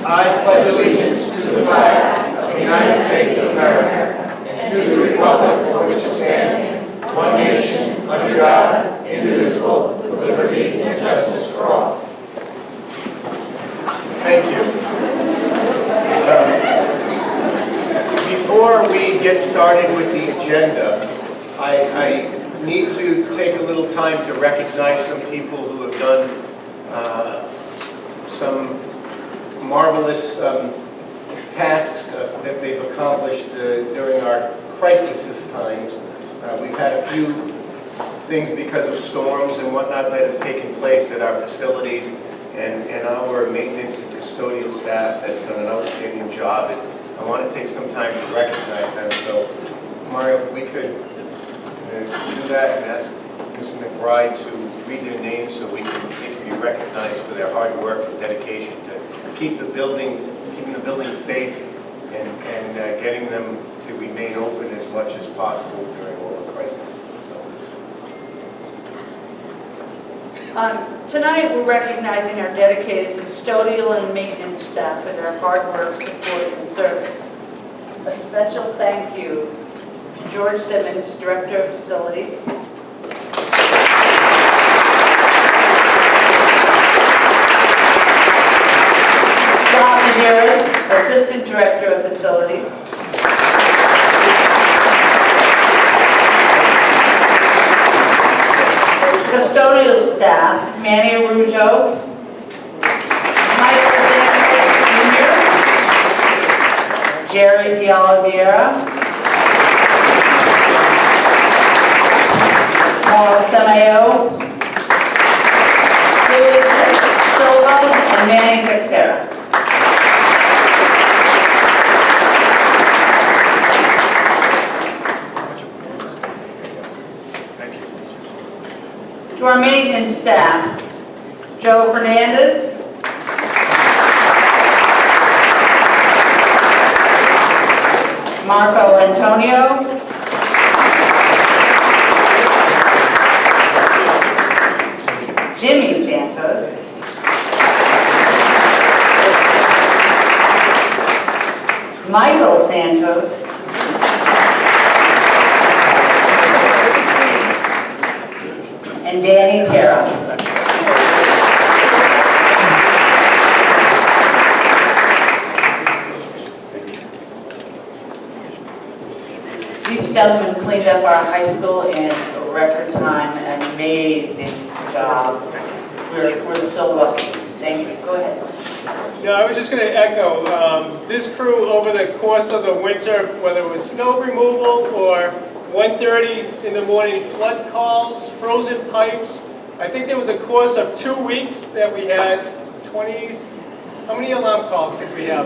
I pledge allegiance to the flag of the United States of America and to the republic for which it stands, one nation, under God, indivisible, with liberty and justice for all. Thank you. Before we get started with the agenda, I need to take a little time to recognize some people who have done some marvelous tasks that they've accomplished during our crisis times. We've had a few things because of storms and whatnot that have taken place at our facilities, and our maintenance and custodial staff has done an outstanding job. And I want to take some time to recognize them. So, Mario, if we could do that and ask Mrs. McBride to read their names so they can be recognized for their hard work and dedication to keeping the buildings safe and getting them to remain open as much as possible during all the crisis. Tonight we're recognizing our dedicated custodial and maintenance staff for their hard work, support, and service. A special thank you to George Simmons, Director of Facilities, Scott Medeiros, Assistant Director of Facilities, custodial staff, Manny Araujo, Michael Jr., Jerry D'Oliveira, Paul Samayo, Julius Silva, and Manny Texera. To our maintenance staff, Joe Fernandez, Marco Antonio, Jimmy Santos, Michael Santos, and Danny Terra. Each gentleman cleaned up our high school in a record time. An amazing job. We're so lucky. Thank you. Go ahead. Yeah, I was just going to echo, this crew over the course of the winter, whether it was snow removal or 1:30 in the morning flood calls, frozen pipes. I think there was a course of 2 weeks that we had 20, how many alarm calls did we have?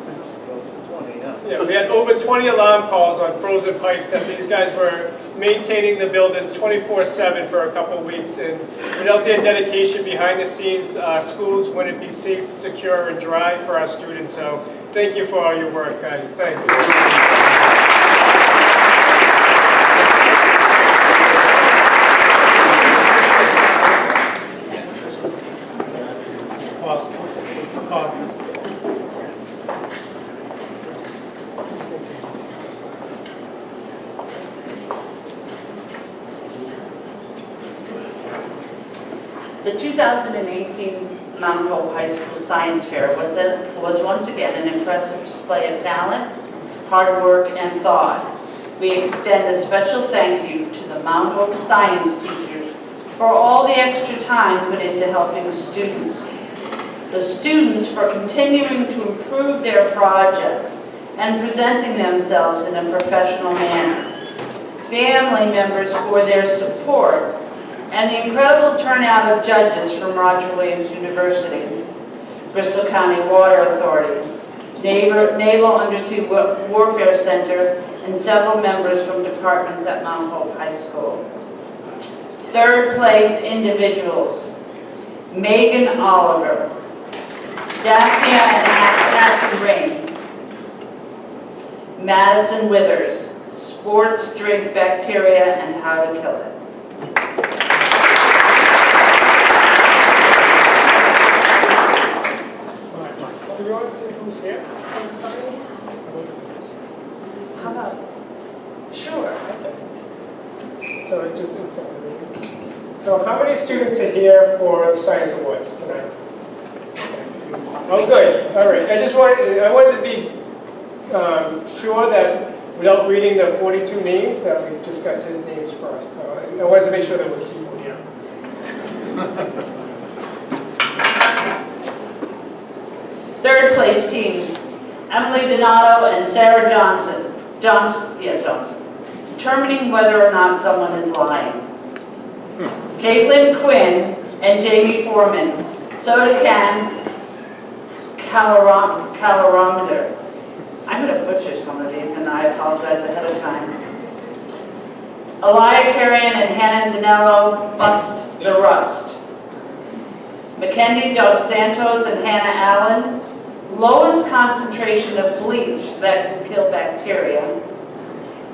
It's close to 20, yeah. Yeah, we had over 20 alarm calls on frozen pipes that these guys were maintaining the buildings 24/7 for a couple of weeks. And without their dedication behind the scenes, schools wouldn't be safe, secure, and dry for our students. So thank you for all your work, guys. Thanks. The 2018 Mount Hope High School Science Fair was once again an impressive display of talent, hard work, and thought. We extend a special thank you to the Mount Hope science teachers for all the extra time put into helping the students for continuing to improve their projects and presenting themselves in a professional manner, family members for their support, and the incredible turnout of judges from Roger Williams University, Bristol County Water Authority, Naval Undersea Warfare Center, and several members from departments at Mount Hope High School. Third place individuals, Megan Oliver, Daphne and Rain, Madison Withers, Sports Drink Bacteria and How to Kill It. do you want to see who's here for the science? How about, sure. So it just it's so how many students are here for the Science Awards tonight? Oh, good. All right. I wanted to be sure that without reading the 42 names, that we just got to the names first. So I wanted to make sure there was people here. Third place teams, Emily Donato and Sarah Johnson. Johnson. Determining whether or not someone is lying. Caitlin Quinn and Jamie Foreman. Soda can calorimeter. I'm going to butcher some of these, and I apologize ahead of time. Elia Carrion and Hannah Danello bust the rust. Mackenzie Dos Santos and Hannah Allen, lowest concentration of bleach that can kill bacteria.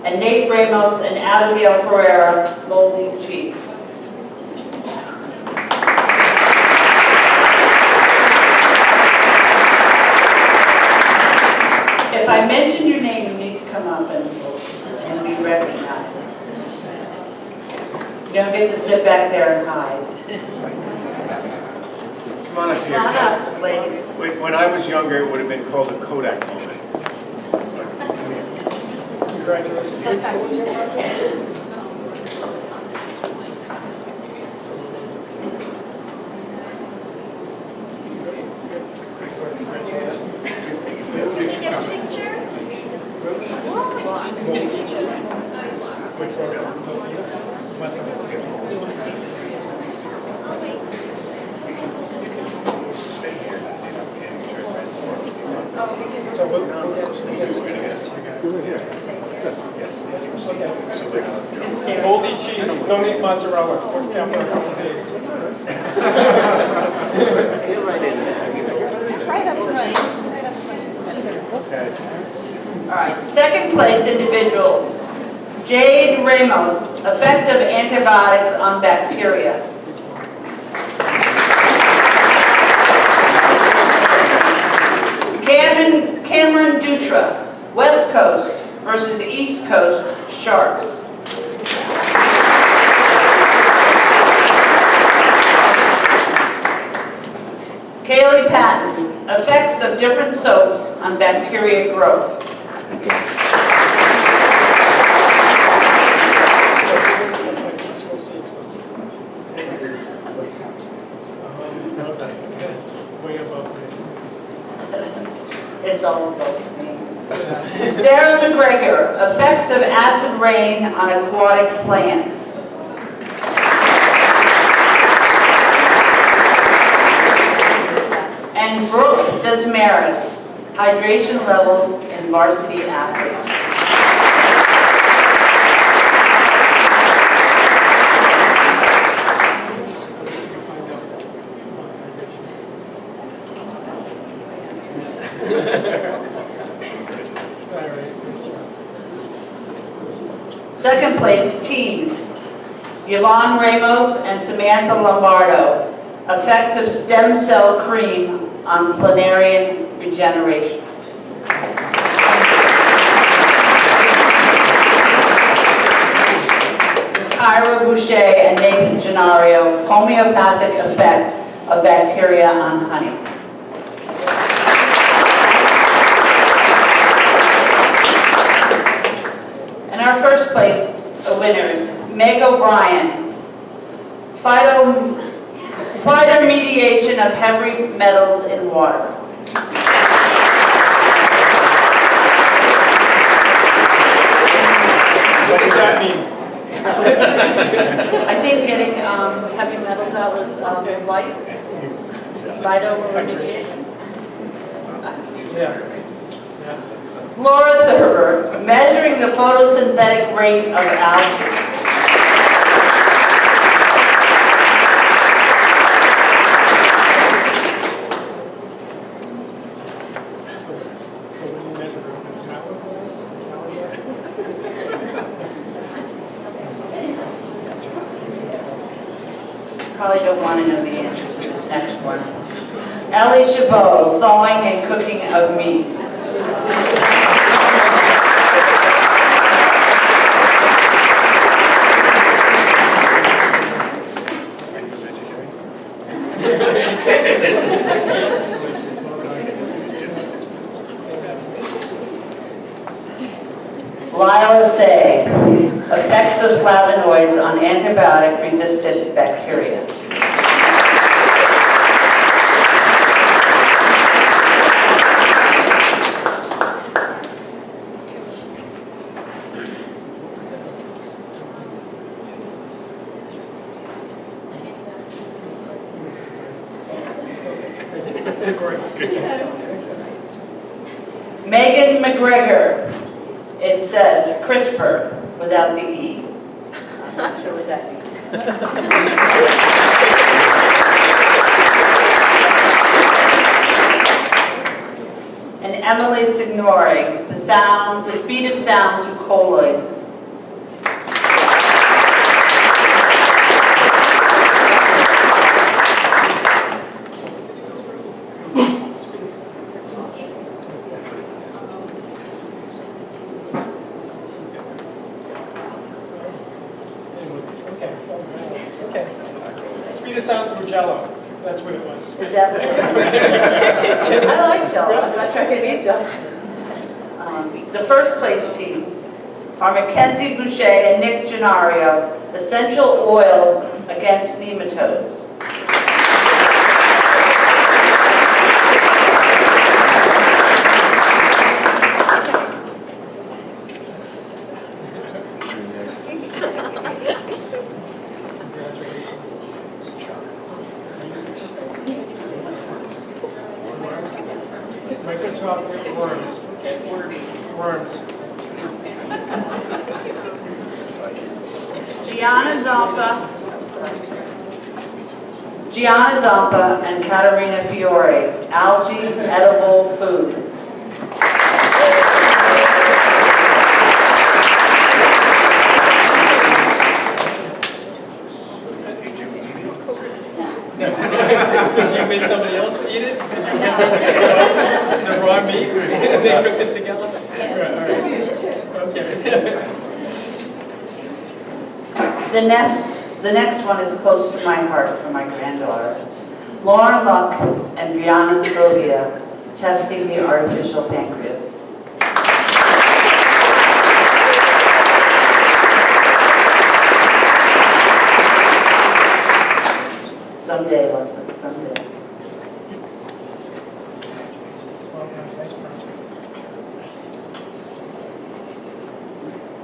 And Nate Ramos and Abigail Ferreira, moldy cheese. If I mention your name, you need to come up and be recognized. You don't get to sit back there and hide. Come on up here. Come on up, ladies. When I was younger, it would have been called a Kodak moment. Congratulations. What was your project? Moldy cheese, don't eat mozzarella, put it down for a couple of days. All right, second place individuals. Jade Ramos, effect of antibiotics on bacteria. Cameron Dutra, West Coast versus East Coast Sharks. Kaylee Patton, effects of different soaps on bacteria growth. It's all about me. Sarah McGregor, effects of acid rain on aquatic plants. And Brooke Desmaris, hydration levels in varsity athletes. Second place teams, Yvonne Ramos and Samantha Lombardo, effects of stem cell cream on planarian regeneration. Ira Boucher and Nathan Gennario, homeopathic effect of bacteria on honey. And our first place winners, Meg O'Brien, phytoremediation of heavy metals in water. What does that mean? I think getting heavy metals out of light, phytoremediation. Yeah. Laura Thurber, measuring the photosynthetic rate of algae. Probably don't want to know the answer to this next one. Ellie Chabot, thawing and cooking of meat. Lila Say, effects of flavonoids on antibiotic-resistant bacteria. Megan McGregor, it says CRISPR without the E. I'm not sure what that means. And Emily Signori, the speed of sound to colloids. Speed of sound through Jello. That's what it was. Is that what I like Jello. I'm not trying to eat Jello. The first place teams are Mackenzie Boucher and Nick Gennario, essential oils against nematodes. Microsoft worms. Worms. Gianna Zampa and Caterina Fiore, algae edible food. You made somebody else eat it? Did you get the raw meat and they cooked it together? Okay. The next one is close to my heart for my granddaughter. Lauren Luck and Brianna Sylvia testing the artificial pancreas. Someday, Leslie, someday.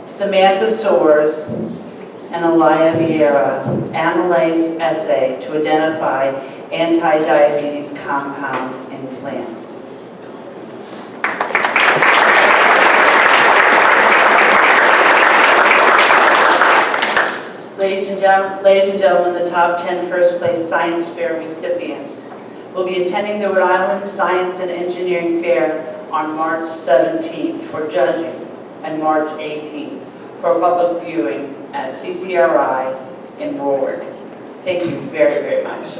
Samantha Soares and Alaya Vieira, amylase assay to identify anti-diabetes compound in plants. Ladies and gentlemen, the top 10 first place science fair recipients will be attending the Rhode Island Science and Engineering Fair on March 17th for judging and March 18th for public viewing at CCRI in Warwick. Thank you very, very much.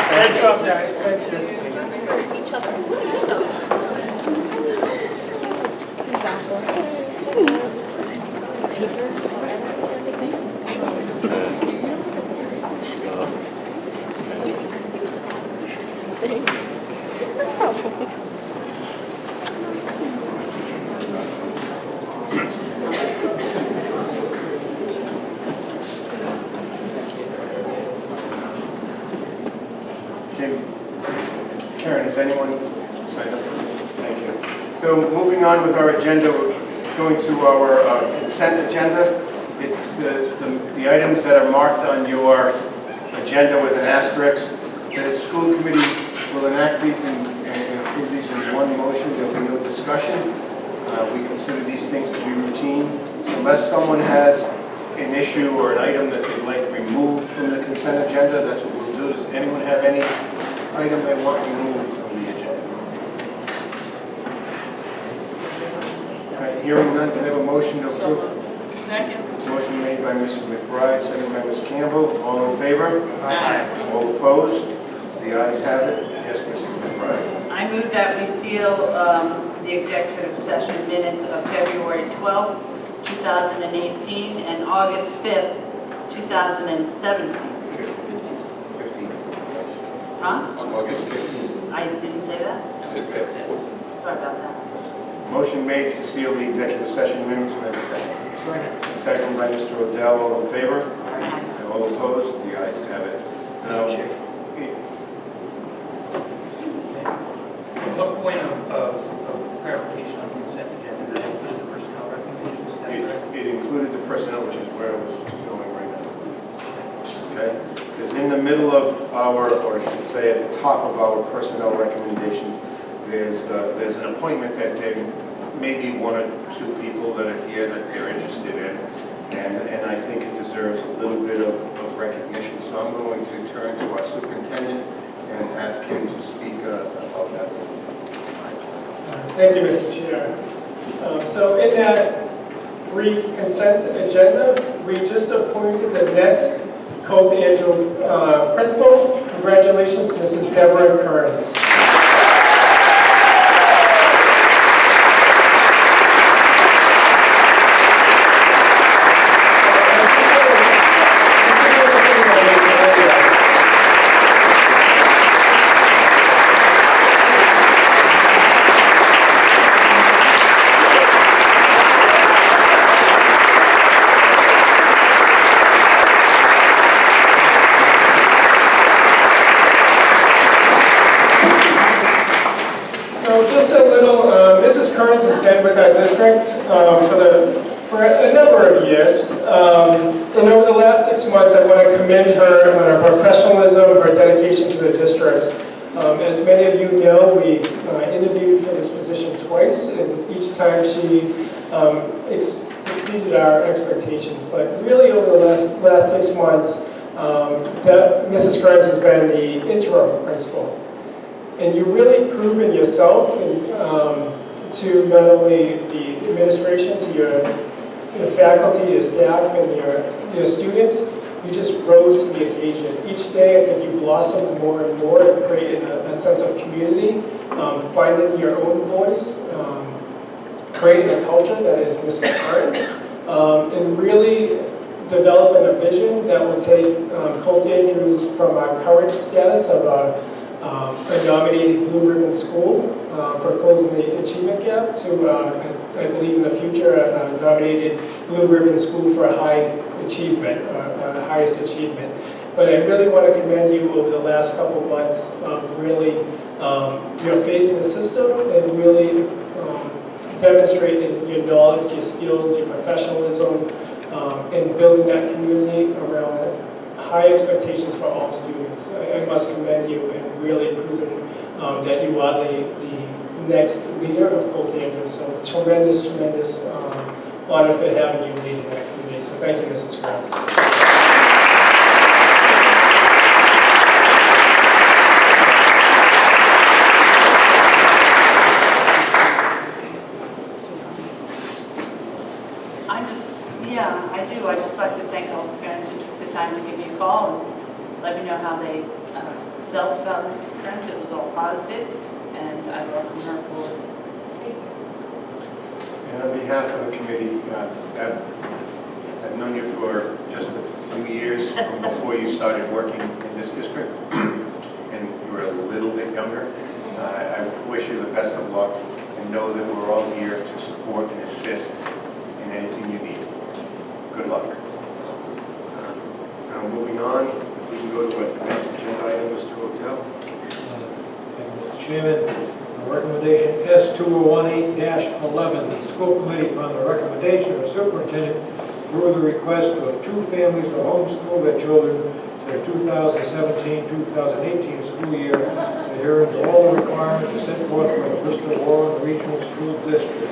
Great job, guys. Thank you. Each other. Karen, is anyone signed up? Thank you. So moving on with our agenda, we're going to our consent agenda. It's the items that are marked on your agenda with an asterisk. The school committee will enact these and approve these in one motion. There will be no discussion. We consider these things to be routine. Unless someone has an issue or an item that they'd like removed from the consent agenda, that's what we'll do. Does anyone have any item they want removed from the agenda? All right, hearing none, do we have a motion to approve? Second. Motion made by Mr. McBride, seconded by Ms. Campbell. All in favor? Aye. All opposed? The ayes have it. Yes, Mrs. McBride. I move that we seal the executive session minutes of February 12th, 2018 and August 5th, 2017. 15. Huh? August 15th. I didn't say that? Sorry about that. Motion made to seal the executive session minutes. May I have a second? Second by Mr. Odell. All in favor? Aye. And all opposed? The ayes have it. Now, What point of clarification on the consent agenda? Did that include the personnel recommendations? Is that correct? it included the personnel, which is where I was going right now. Okay? Because in the middle of our, or I should say at the top of our personnel recommendations, there's an appointment that there may be one or two people that are here that they're interested in, and I think it deserves a little bit of recognition. So I'm going to turn to our superintendent and ask him to speak about that. Thank you, Mr. Chair. So in that brief consent agenda, we just appointed the next Colt Andrew principal. Congratulations, Mrs. Deborah Kearns. Mrs. Kearns has been with our district for a number of years. And over the last 6 months, I want to commend her on her professionalism, her dedication to the district. As many of you know, we interviewed for this position twice, and each time she exceeded our expectations. But really, over the last 6 months, Mrs. Kearns has been the interim principal. And you've really proven yourself to not only the administration, to your faculty, your staff, and your students. You just rose to the occasion. Each day, I think you blossomed more and more, creating a sense of community, finding your own voice, creating a culture that is Mrs. Kearns, and really developing a vision that will take Colt Andrews from our current status of a nominated Blue Ribbon School for closing the achievement gap to, I believe in the future, a nominated Blue Ribbon School for high achievement, highest achievement. But I really want to commend you over the last couple of months of really your faith in the system and really demonstrating your knowledge, your skills, your professionalism, and building that community around high expectations for all students. I must commend you and really proving that you are the next leader of Colt Andrews. So tremendous honor for having you leading that community. So thank you, Mrs. Kearns. I do. I'd just like to thank all the parents who took the time to give me a call and let me know how they felt about Mrs. Kearns. It was all positive, and I welcome her forward. And on behalf of the committee, I've known you for just a few years from before you started working in this district, and you were a little bit younger. I wish you the best of luck, and know that we're all here to support and assist in anything you need. Good luck. Now moving on, if we can go to the next agenda item, Mr. Hotel. Thank you, Mr. Chairman. Recommendation S2018-11, the school committee, upon the recommendation of the superintendent, approve the request of two families to homeschool their children to the 2017-2018 school year, adhering to all the requirements set forth by the Bristol-Warren Regional School District.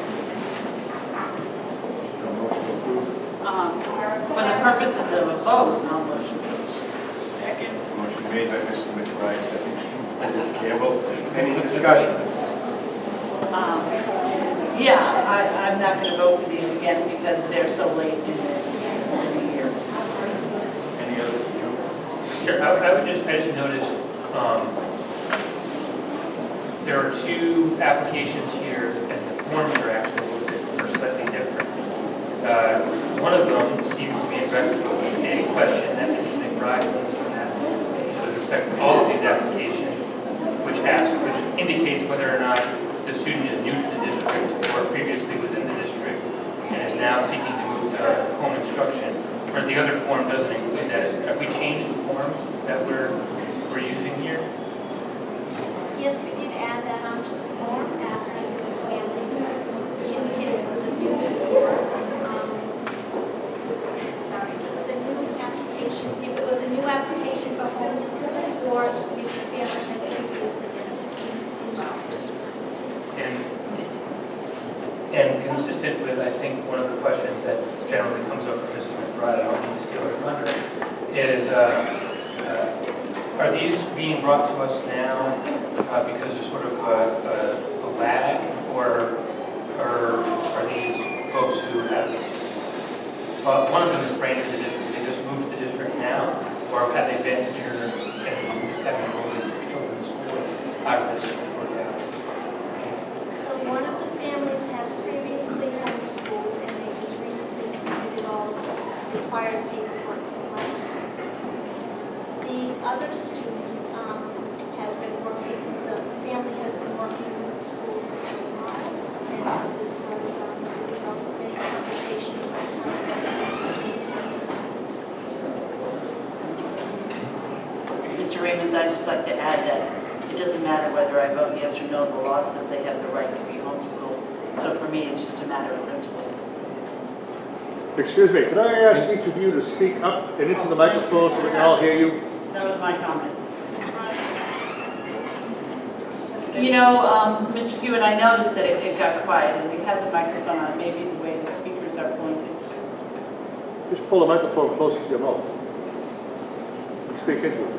For the purposes of a vote, I'll motion. Second. Motion made by Mr. McBride, second by Ms. Campbell. Any discussion? Yeah, I'm not going to vote for these again because they're so late in the year. Any other? Sure, I just noticed, there are two applications here, and the forms are actually a little bit, are slightly different. One of them seems to be addressed to a question that Mrs. McBride was asking with respect to all of these applications, which indicates whether or not the student is new to the district or previously was in the district and is now seeking to move to home instruction, whereas the other form doesn't include that. Have we changed the form that we're using here? Yes, we did add that onto the form, asking if the family indicated it was a new, sorry, if it was a new application, if it was a new application for homeschooling, or if the family had previously been involved. And consistent with, I think, one of the questions that generally comes up from Mrs. McBride, I don't need to steal her thunder, is are these being brought to us now because there's sort of a lag, or are these folks who have, one of them is brand new to the district, they just moved to the district now, or have they been here and have enrolled children in school out of this school now? So one of the families has previously homeschooled, and they just recently submitted all the required paperwork for last year. The other student has been working, the family has been working in the school for a while, and so this was the result of many conversations and students' needs. Mr. Ramos, I'd just like to add that it doesn't matter whether I vote yes or no, the law says they have the right to be homeschooled. So for me, it's just a matter of principle. Excuse me, could I ask each of you to speak up and into the microphone so we can all hear you? That was my comment. You know, Mr. Hewitt, I noticed that it got quiet, and we have the microphone on, maybe the way the speakers are pointed. Just pull the microphone closer to your mouth and speak into it.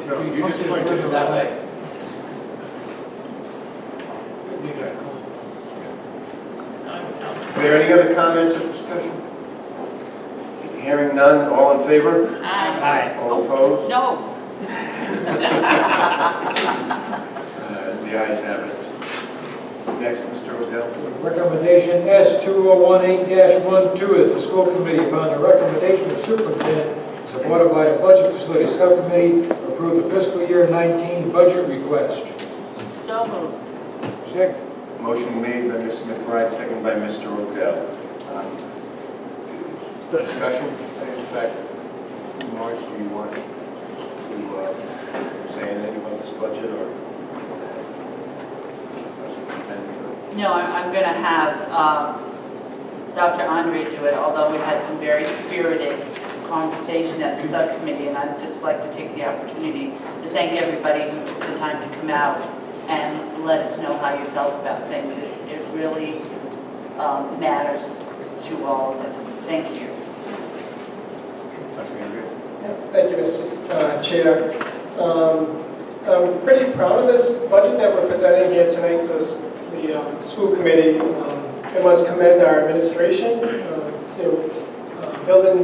No, you just pointed it that way. Are there any other comments or discussion? Hearing none, all in favor? Aye. All opposed? No. The ayes have it. Next, Mr. Odell. Recommendation S2018-12 is the school committee upon the recommendation of superintendent supported by the budget facility subcommittee approve the fiscal year 19 budget request. So moved. Second. Motion made by Ms. McBride, second by Mr. Odell. Discussion? In fact, Marge, do you want to say anything about this budget, or? No, I'm going to have Dr. Andre do it, although we had some very spirited conversation at the subcommittee, and I'd just like to take the opportunity to thank everybody who took the time to come out and let us know how you felt about things. It really matters to all of us. Thank you. Thank you, Mr. Chair. I'm pretty proud of this budget that we're presenting here tonight to the school committee. I must commend our administration, building